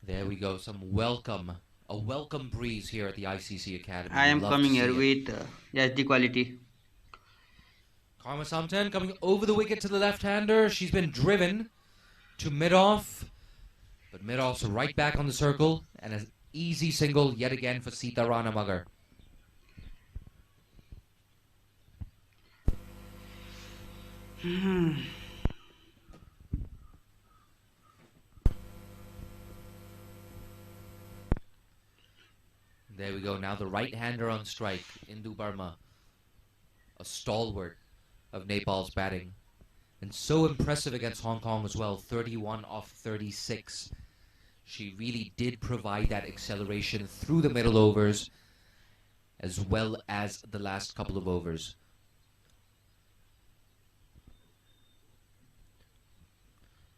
There we go. A welcome breeze here at the ICC Academy. I am coming here with SD quality. Karma Samten coming over the wicket to the left-hander. She's been driven to mid-off, but mid-off's right back on the circle, and an easy single yet again for Sita Rana Magar. There we go. Now the right-hander on strike, Indu Burma, a stalwart of Nepal's batting, and so impressive against Hong Kong as well. 31 off 36. She really did provide that acceleration through the middle overs as well as the last couple of overs.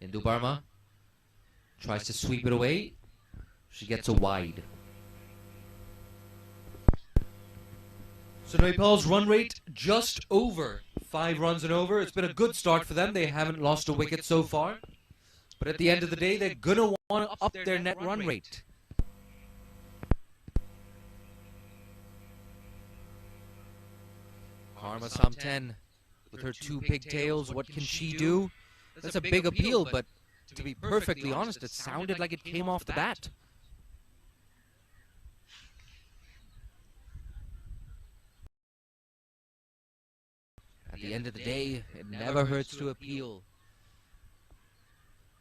Indu Burma tries to sweep it away. She gets a wide. So Nepal's run rate just over 5 runs and over. It's been a good start for them. They haven't lost a wicket so far. But at the end of the day, they're going to want to up their net run rate. Karma Samten with her 2 pigtails. What can she do? That's a big appeal, but to be perfectly honest, it sounded like it came off the bat. At the end of the day, it never hurts to appeal.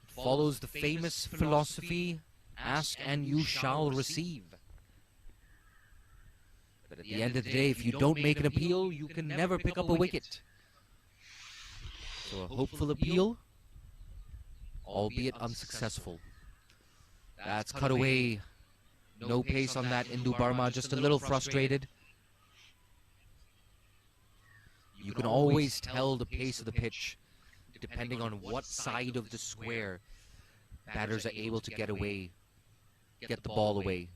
It follows the famous philosophy, ask and you shall receive. But at the end of the day, if you don't make an appeal, you can never pick up a wicket. So a hopeful appeal, albeit unsuccessful. That's cut away. No pace on that. Indu Burma just a little frustrated. You can always tell the pace of the pitch depending on what side of the square batters are able to get the ball away.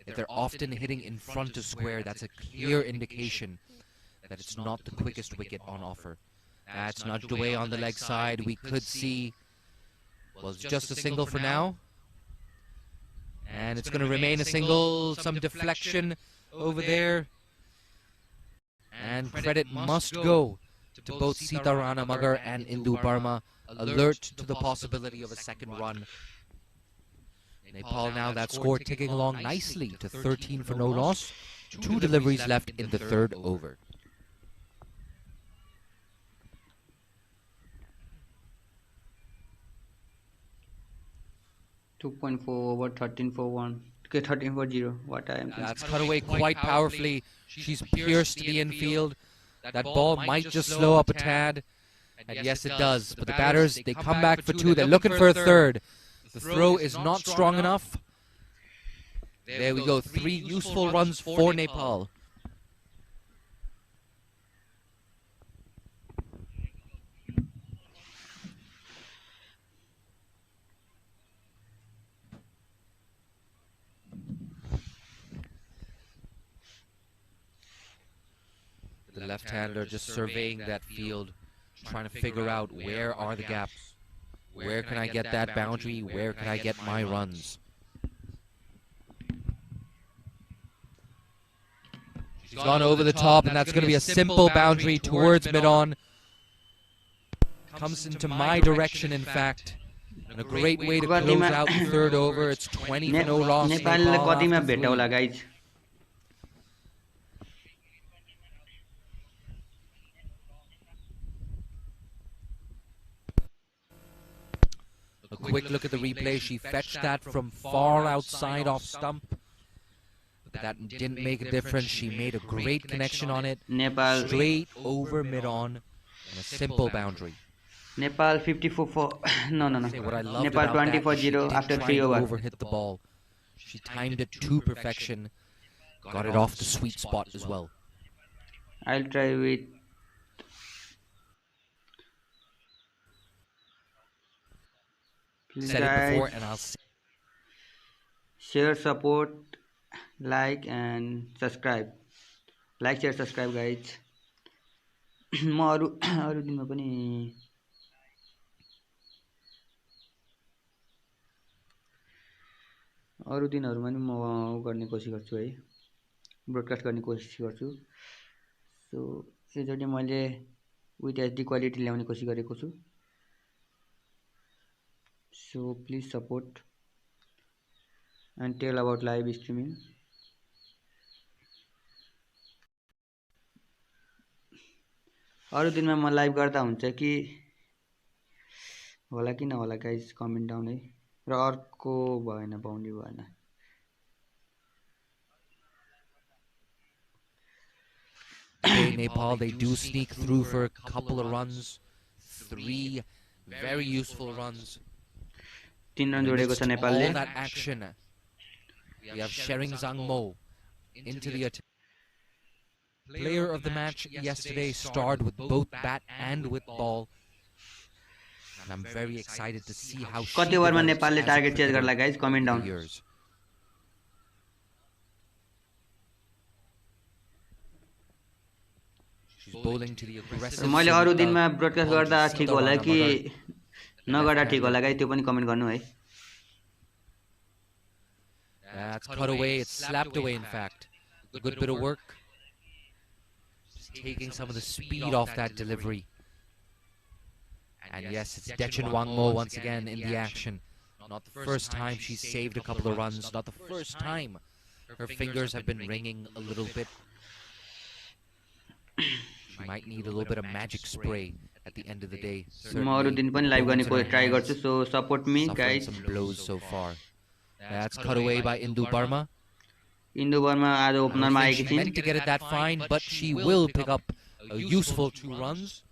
If they're often hitting in front of square, that's a clear indication that it's not the quickest wicket on offer. That's nudged away on the leg side. We could see, well, it's just a single for now. And it's going to remain a single, some deflection over there. And credit must go to both Sita Rana Magar and Indu Burma, alert to the possibility of a second run. Nepal now that score ticking along nicely to 13 for no loss. 2 deliveries left in the 3rd over. .4 over 13 for 1. Okay, 13 for 0. What I am. That's cut away quite powerfully. She's pierced the infield. That ball might just slow up a tad. And yes, it does. But the batters, they come back for 2. They're looking for a 3rd. The throw is not strong enough. There we go. 3 useful runs for Nepal. The left-hander just surveying that field, trying to figure out where are the gaps. Where can I get that boundary? Where can I get my runs? She's gone over the top, and that's going to be a simple boundary towards mid-on. Comes into my direction, in fact. And a great way to close out the 3rd over. It's 20 for no loss. Guys. A quick look at the replay. She fetched that from far outside off stump. But that didn't make a difference. She made a great connection on it. Nepal straight over mid-on and a simple boundary. Nepal 54 for no. Nepal 20 for 0 after 3 over. Hit the ball. She timed it to perfection. Got it off the sweet spot as well. I'll try with please said it before, and I'll share, support, like and subscribe. Like, share, subscribe, guys. म अरु दिनमा पनि अरू दिनहरुमा नि म गर्ने कोसिस गर्छु है, ब्रोडकास्ट गर्ने कोसिस गर्छु। सो यसचोटि मैले विथ एचडी क्वालिटी ल्याउने कोसिस गरेको छु। So please support and tell about live streaming. अरू दिनमा म लाइभ गर्दा हुन्छ कि होला कि नहोला गाइज, कमेन्ट डाउन है। र अर्को भएन, बाउन्ड्री भएन। Today, Nepal, they do sneak through for a couple of runs. 3 very useful runs. 3 run जोडेको छ नेपालले। All that action. We have Shering Zangmo into the attack. Player of the match yesterday starred with both bat and with ball. And I'm very excited to see how she कति ओभरमा develops नेपालले as a target chase गर्ला guys, comment down. years. She's bowling to the aggressive. मैले अरू दिनमा broadcast गर्दा ठीक होला कि नगर्दा ठीक होला गाइज, त्यो पनि कमेन्ट गर्नु है। That's cut away. It's slapped away, in fact. A good bit of work. Just taking some of the speed off that delivery. And yes, it's Dechan Wangmo once again in the action. Not the first time she's saved a couple of runs. Not the first time. Her fingers have been ringing a little bit. She might need a little bit of magic spray at the end of the day. म अरू दिन पनि live गर्ने कोसिस try गर्छु, so support me guys. Some blows so far. That's cut away by Indu Burma. इन्दु वर्मा आज ओपनरमा आएकी She meant छिन्। to get it that fine, but she will pick up a useful 2 runs.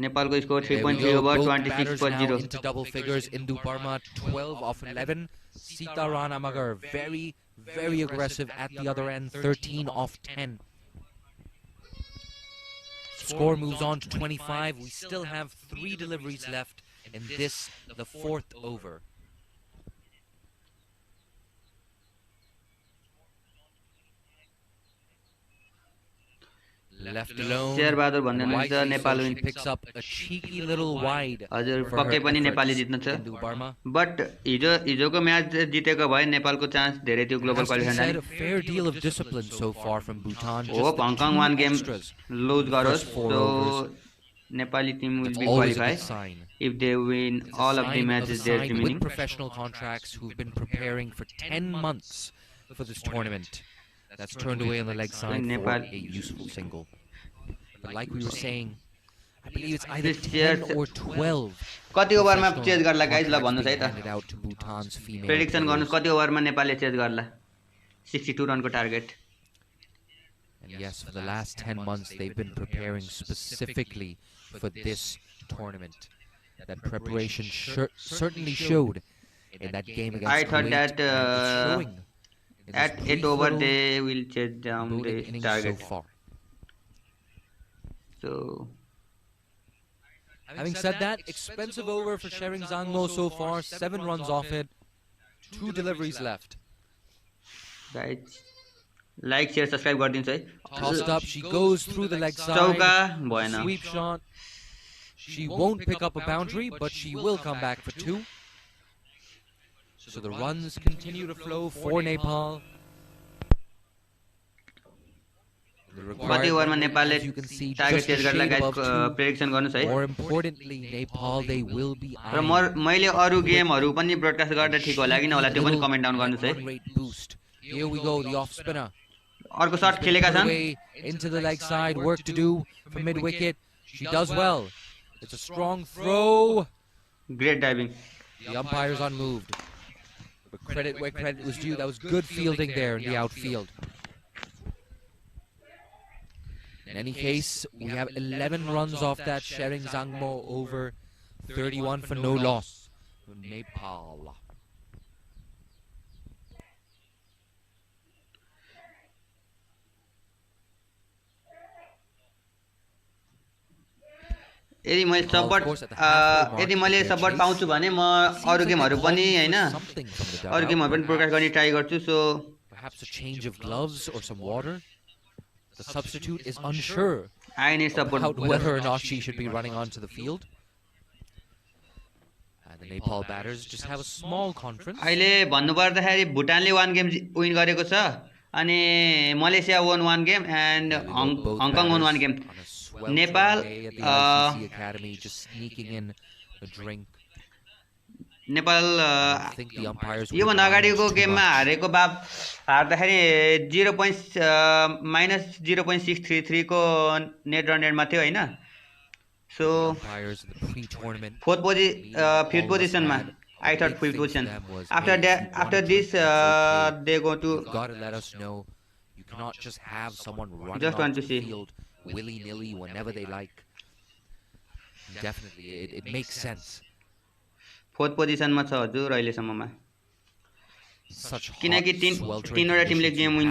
नेपालको score There we 3.0 go. Over Both batters now 26.0। into double figures. Indu Burma 12 off 11. Sita Rana Magar very, very aggressive at the other end. 13 off 10. Score moves on to 25. We still have 3 deliveries left in this, the 4th over. Left alone. Sher Bahadur भन्दै हुनुहुन्छ Wisely, Nepal so win. she picks up a cheeky little wide. हजुर for पक्कै her पनि efforts. Nepali जित्नु छ, Indu Burma. But हिजोको match जितेको भए नेपालको चान्स धेरै थियो global Has to be qualifier said, जाने। a fair deal of discipline so far from Bhutan. हो Just the Hong Kong 2 won game extras. Lose गरोस्, First 4 so overs. Nepali team will That's be always a qualify good sign. If they win It's all a of the sign of a matches there side remaining. with professional contracts who've been preparing for 10 months for this tournament. That's turned away on the leg side for Nepal. a useful single. But like we were saying, I believe it's either This 10 year- or 12. कति ओभरमा professional chase गर्ला guys, ल contracts भन्नुहोस् है being त। handed out to Bhutan's female prediction players. गर्नुहोस् कति ओभरमा नेपालले चेज गर्ला। 62 रनको target. And yes, for the last 10 months, they've been preparing specifically for this tournament. That preparation certainly showed in that game against I thought Kuwait, that, and it's showing in this At 8 brief over little they will chase down bowling the innings target. so far. So Having said that, expensive over for Shering Zangmo so far. 7 runs off it. 2 deliveries left. guys, like, share, subscribe गरिदिनुहोस् है। Tossed up, she goes through the leg चौका side. भएन। Sweep shot. She won't pick up a boundary, but she will come back for 2. So the runs continue to flow for Nepal. The कति required ओभरमा run rate, नेपालले as you can see, target just a chase गर्ला shade guys, above 2. Prediction गर्नुहोस् है। More importantly, Nepal, they will be र मैले अरू गेमहरू पनि ब्रोडकास्ट गर्दा ठीक होला कि नहोला त्यो पनि कमेन्ट डाउन गर्नुहोस् है। run rate boost. Here we go, the off spinner. अर्को शट खेलेका Put छन्। away into the leg side, work to do for mid wicket. She does well. It's a strong throw. Great diving. The umpire's unmoved. But credit where credit was due. That was good fielding there in the outfield. In any case, we have 11 runs off that Shering Zangmo over, 31 for no loss. Nepal. यदि मैले support पाउँछु भने म अरू गेमहरू पनि हैन अरू गेमहरू पनि ब्रोडकास्ट गर्ने ट्राई गर्छु। सो perhaps a change of gloves or some water. The substitute is unsure I need about support. whether or not she should be running onto the field. And The Nepal batters just have a small conference. अहिले भन्नुपर्दाखेरि भुटानले 1 game win गरेको छ अनि Malaysia won 1 game and There we go, both Hong Kong won 1 batters game on a sweltering Nepal day at the ICC Academy, just sneaking in a drink. Nepal I don't think the umpires would यो भन्दा mind अगाडिको too गेममा much. हारेको हार्दाखेरि -0.633 को net run रेटमा थियो हैन सो The umpires in the pre-tournament, fifth all of us position had I a thought big fifth thing for position them was, after hey, if that you after wanted to this win, that's okay. they go to You've got to let us know. You cannot just have someone running Just want off to the see. field willy-nilly whenever they like. Definitely, it makes sense. Fourth पोजिसनमा छ हजुर अहिले सम्ममा Such hot, किनकि sweltering तीनवटा टिमले conditions, game you win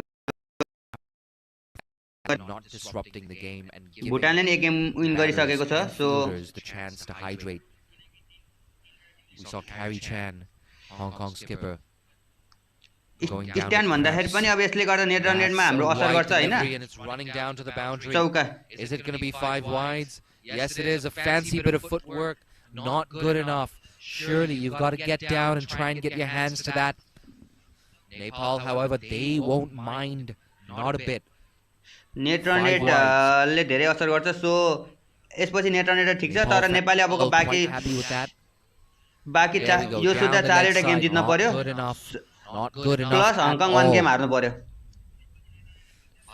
have not disrupting the game and giving भुटानले नि एक game win batters गरिसकेको छ and so fielders the chance to hydrate. We saw Carrie Chan, Hong Kong skipper, going down stand to भन्दाखेरि cramps. पनि अब यसले गर्दा net run रेटमा That's हाम्रो a असर wide गर्छ हैन delivery and it's running down to the boundary. चौका Is it going to be 5 wides? Yes, it is. A fancy bit of footwork. Not good enough. Surely you've got to get down and try and get your hands to that. Nepal, however, they won't mind. Not a bit. Net run rate ले धेरै असर गर्छ सो यसपछि net run rate ठिक छ तर नेपालले अबको Nepal quite happy with that. बाँकी There we go. Yo Down Sudha the 4 leg वटा गेम side. जित्न Not पर्यो good enough. Not good enough plus at Hong Kong 1 game all. हार्नु पर्यो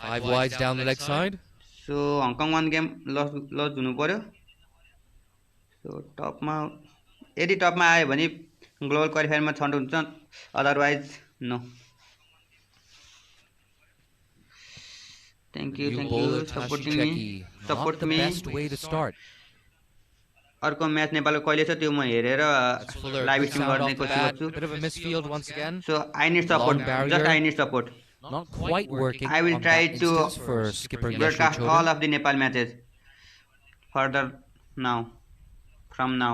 5 wides down the leg side. So Hong Kong 1 game लस हुनु पर्यो सो टपमा यदि टपमा आयो भने ग्लोबल क्वालिफायरमा छनौट हुन्छ otherwise no thank you New bowler Tashi supporting me Cheki. Not support the me best way to start. अर्को म्याच नेपालको कहिले छ त्यो म हेरेर That's Fuller. Live Good stream sound गर्ने off the कोसिस bat. गर्छु Bit of a misfield once again. So I need support Long barrier. Just I need support Not quite working I will on try that to instance for skipper Yeshe broadcast all Chodan. of the Nepal matches further now from now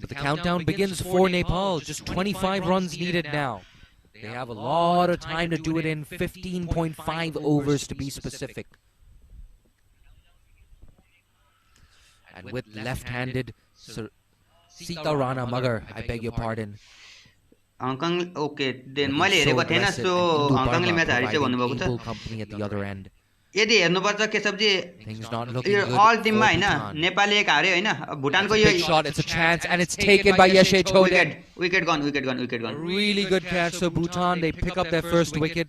But the countdown begins for Nepal. Just 25 runs needed now. They have a lot of time to do it in 15.5 overs to be specific. And with left-handed Sita Rana Magar, I beg your pardon. Hong Kong okay then looking मैले so हेरेको थिएन aggressive, so and Indu हङकङले Burma match हारिछ providing भन्नुभएको छ able company at the other end. यदि हेर्नुपर्छ Keshavji Things not looking yo good Al for टिममा हैन Bhutan. नेपालले एक हार्यो हैन भुटानको It's a yo big shot, it's a chance, and it's taken by Yeshe Chodan. Wicket gun A really good catch. So Bhutan, they pick up their first wicket.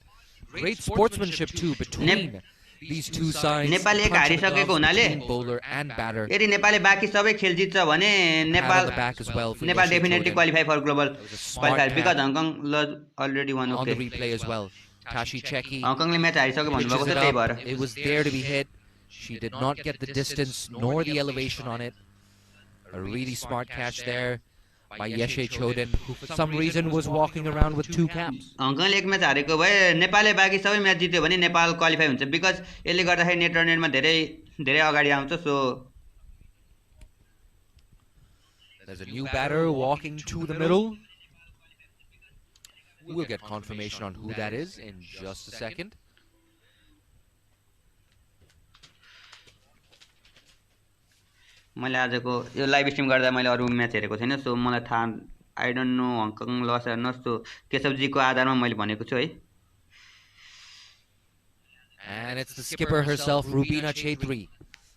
Great sportsmanship too between these two sides. नेपालले एक Punch in the हारिसकेको gloves हुनाले between bowler and batter. यदि नेपालले बाँकी सबै खेल जित्छ भने Pat on the back as well for Nepal Yeshe definitely Chodan. Qualify for global was a smart qualify because catch. Hong Kong lose already one On okay the replay as well. Tashi Cheki हङकङले match हारिसक्यो भन्नुभएको pitches छ it त्यही भएर up. It was there to be hit. She did not get the distance nor the elevation on it. A really smart catch there by Yeshe Chodan, who for some reason was walking around with 2 caps. हङकङले एक match हारेको भए नेपालले बाँकी सबै match जित्यो भने Nepal qualify हुन्छ because यसले गर्दाखेरि नेट रन रेटमा धेरै धेरै अगाडि आउँछ सो There's a new batter walking to the middle. We'll get confirmation on who that is in just a second. मैले आजको यो लाइभ स्ट्रिम गर्दा मैले अरू म्याच हेरेको छैन सो मलाई थाहा आई डोन्ट नो हङकङ लस र नस सो केशवजीको आधारमा मैले भनेको छु है And it's the skipper herself, Rubina Chaudhary,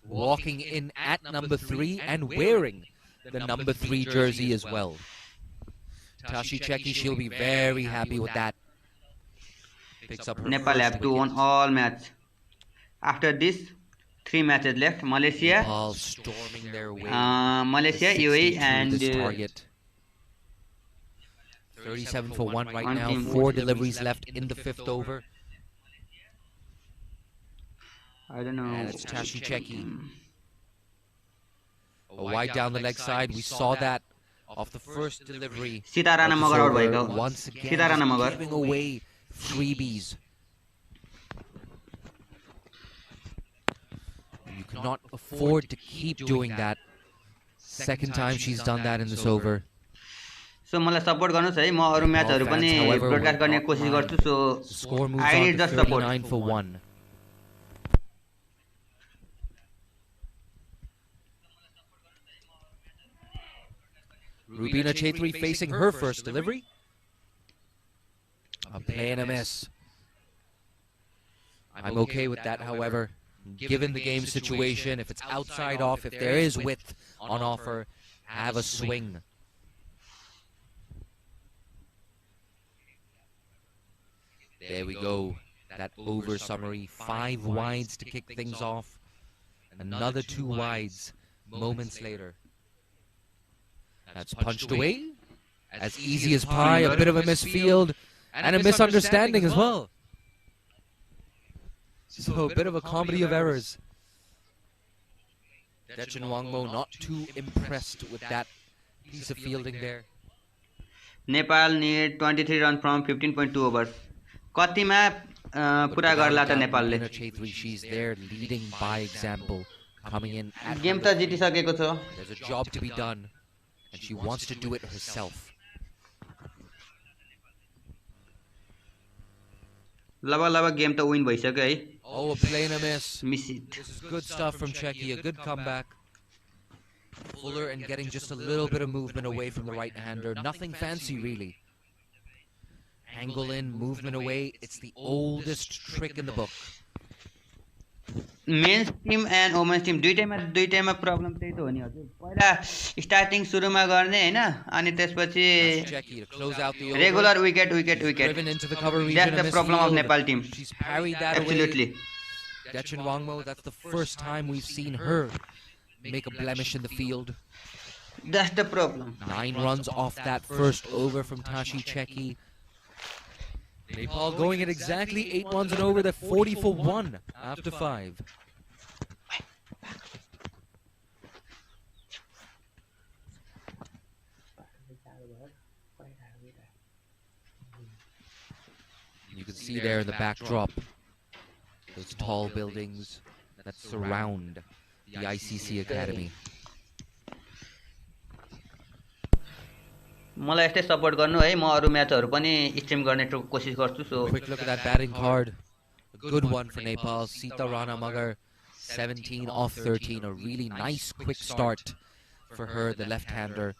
walking in at number 3 and wearing the number 3 jersey as well. Tashi Cheki, she'll be very happy with that. Picks up her Nepal first have to wicket. win all match after this 3 matches left Malaysia Nepal storming their way. Malaysia to UAE 62 and this target. 37 for 1 right One now. team. 4 deliveries left in the 5th over. I don't know And it's Tashi Cheki. A wide down the leg side. We saw that off the first delivery. Sita Rana of this Magar out over. भएको Once again, Sita Rana just Magar giving away freebies. You cannot afford to keep doing that. Second time she's done that in this over. सो मलाई support गर्नुस् है म अरू म्याचहरु पनि broadcast गर्ने कोसिस गर्छु सो The score moves I on need to just support 39 for 1. Rubina Chaitri facing her first delivery. A play and a miss. I'm okay with that, however. Given the game situation, if it's outside off, if there is width on offer, have a swing. There we go. That over summary. 5 wides to kick things off. Another 2 wides moments later. That's punched away. As easy as pie, a bit of a misfield, and a misunderstanding as well. So a bit of a comedy of errors. Dechin Wangmo not too impressed with that piece of fielding there. Nepal need 23 runs from 15.2 overs. कतिमा पुरा गर्ला त नेपालले. She's there leading by example, coming in at game त जितिसकेको छ. There's a job to be done, and she wants to do it herself. लबा game त win भइसक्यो है. Oh, a play and a miss. Miss it. This is good stuff from Czechia. A good comeback. Fuller and getting just a little bit of movement away from the right-hander. Nothing fancy, really. Angle in, movement away. It's the oldest trick in the book. Men's team and women's team दुईटैमा problem त्यही त हो नि हजुर. पहिला starting सुरुमा गर्ने हैन, अनि त्यसपछि regular wicket. That's the problem of Nepal team. She's parried that Absolutely. away. Dechin Wangmo, that's the first time we've seen her make a blemish in the field. That's the problem. 9 runs off that first over from Tashi Cheki. Nepal going at exactly 8 runs and over. They're 40 for 1 after 5. You can see there in the backdrop those tall buildings that surround the ICC Academy. मलाई यस्तै support गर्नु है. म अरु म्याचहरु पनि stream गर्ने कोसिस गर्छु. So quick look at that batting card. A good one for Nepal. Sita Rana Magar, 17 off 13. A really nice quick start for her, the left-hander.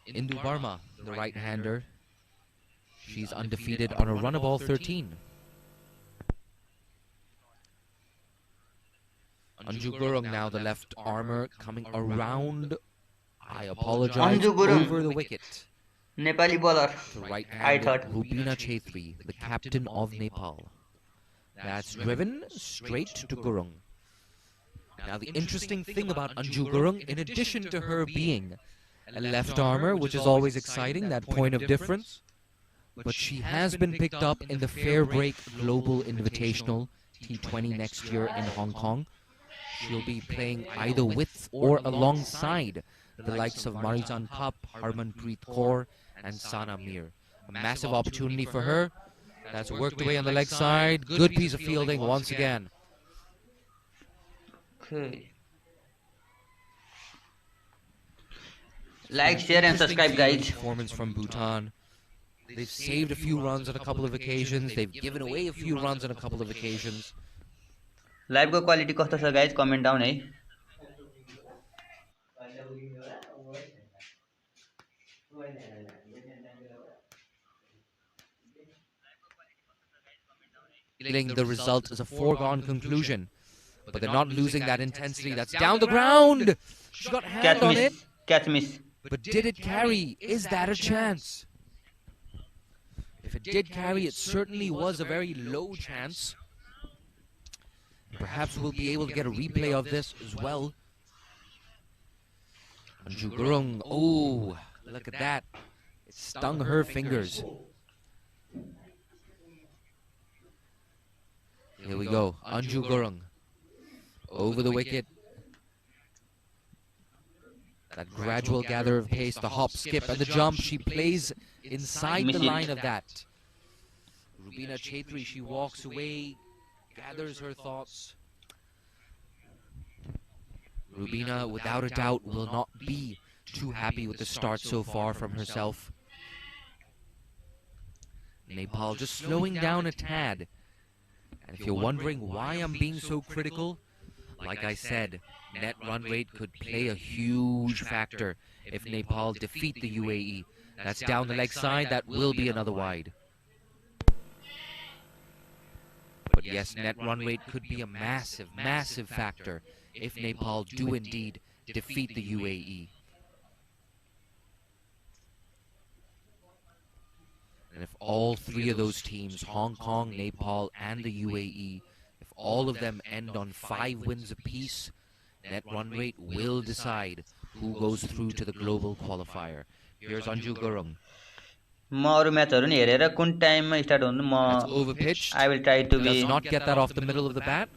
Indu Barma, the right-hander. She's undefeated on a run of all 13. Anju Gurung now, the left armor, coming around. I apologize, over the wicket. Nepali bowler. The right-hander Rubina Chaitri, the captain of Nepal. That's driven straight to Gurung. Now the interesting thing about Anju Gurung, in addition to her being a left armor, which is always exciting, that point of difference, but she has been picked up in the Fairbreak Global Invitational T20 next year in Hong Kong. She'll be playing either with or alongside the likes of Marizan Kap, Harmanpreet Kaur, and Sana Mir. A massive opportunity for her. That's worked away on the leg side. Good piece of fielding once again. Okay. Like, share and subscribe, guys. Performance from Bhutan. They've saved a few runs on a couple of occasions. They've given away a few runs on a couple of occasions. Live को quality कस्तो छ guys? Comment down है. The result is a foregone conclusion, but they're not losing that intensity. That's down the ground. She got hand on it. Catch miss. But did it carry? Is that a chance? If it did carry, it certainly was a very low chance. Perhaps we'll be able to get a replay of this as well. Anju Gurung, oh, look at that. It stung her fingers. Here we go, Anju Gurung. Over the wicket. That gradual gather of pace, the hop, skip, and the jump. She plays inside the line of that. Rubina Chaitri, she walks away, gathers her thoughts. Rubina, without a doubt, will not be too happy with the start so far from herself. Nepal just slowing down a tad. And if you're wondering why I'm being so critical, Like I said, net run rate could play a huge factor if Nepal defeat the UAE. That's down the leg side, that will be another wide. But yes, net run rate could be a massive, massive factor if Nepal do indeed defeat the UAE. And if all three of those teams, Hong Kong, Nepal, and the UAE, if all of them end on 5 wins apiece, net run rate will decide who goes through to the global qualifier. Here's Anju Gurung. That's overpitched. I will try to Does not get that off the middle of the bat.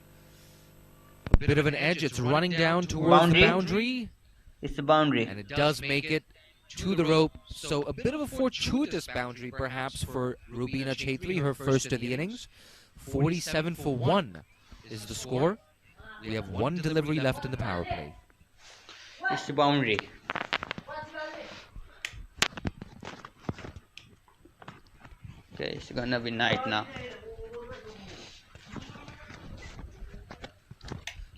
A bit of an edge. It's running down towards the boundary. It's the boundary. And it does make it to the rope. So a bit of a fortuitous boundary perhaps for Rubina Chaitri, her first of the innings. 47 for 1 is the score. We have 1 delivery left in the power play. It's the boundary. Okay, it's gonna be night now.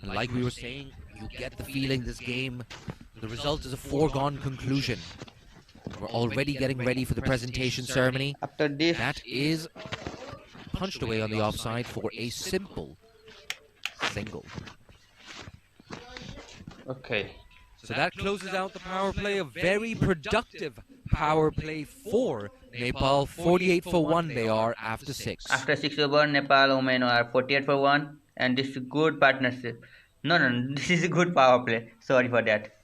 And like we were saying, you get the feeling this game, the result is a foregone conclusion. We're already getting ready for the presentation ceremony. After this, that is punched away on the offside for a simple single. Okay. So that closes out the power play. A very productive power play for Nepal. 48 for 1 they are after 6. After 6 over, Nepal women are 48 for 1. And this is good partnership. No, this is a good power play. Sorry for that.